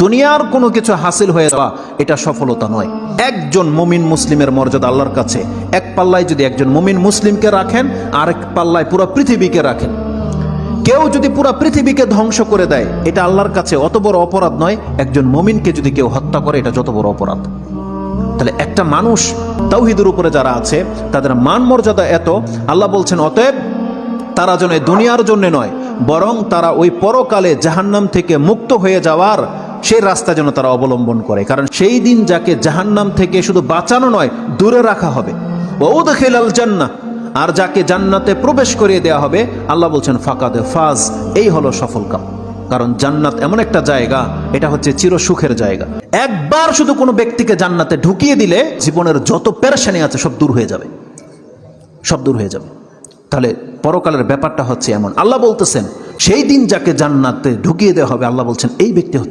দুনিয়ার কোনো কিছু হাসিল হয়ে যাওয়া এটা সফলতা নয়। একজন মুমিন মুসলিমের মর্যাদা আল্লাহর কাছে, এক পাল্লায় যদি একজন মুমিন মুসলিমকে রাখেন, আরেক পাল্লায় পুরো পৃথিবীকে রাখেন। কেউ যদি পুরো পৃথিবীকে ধ্বংস করে দেয়, এটা আল্লাহর কাছে অত বড় অপরাধ নয়। একজন মুমিনকে যদি কেউ হত্যা করে, এটা যত বড় অপরাধ। তাহলে একটা মানুষ তাওহীদের উপরে যারা আছে, তাদের মান মর্যাদা এত, আল্লাহ বলছেন অতএব তারা যেন দুনিয়ার জন্য নয়, বরং তারা ওই পরকালে জাহান্নাম থেকে মুক্ত হয়ে যাওয়ার সেই রাস্তা যেন তারা অবলম্বন করে। কারণ সেই দিন যাকে জাহান্নাম থেকে শুধু বাঁচানো নয়, দূরে রাখা হবে। ওয়াউদখিলাল জান্নাহ, আর যাকে জান্নাতে প্রবেশ করিয়ে দেওয়া হবে, আল্লাহ বলছেন ফাকাদে ফাজ, এই হলো সফল কাম। কারণ জান্নাত এমন একটা জায়গা, এটা হচ্ছে চির সুখের জায়গা। একবার শুধু কোনো ব্যক্তিকে জান্নাতে ঢুকিয়ে দিলে জীবনের যত পেরেশানি আছে সব দূর হয়ে যাবে, সব দূর হয়ে যাবে। তাহলে পরকালের ব্যাপারটা হচ্ছে এমন। আল্লাহ বলতেছেন সেই দিন যাকে জান্নাতে ঢুকিয়ে দেওয়া হবে, আল্লাহ বলছেন এই ব্যক্তি হচ্ছে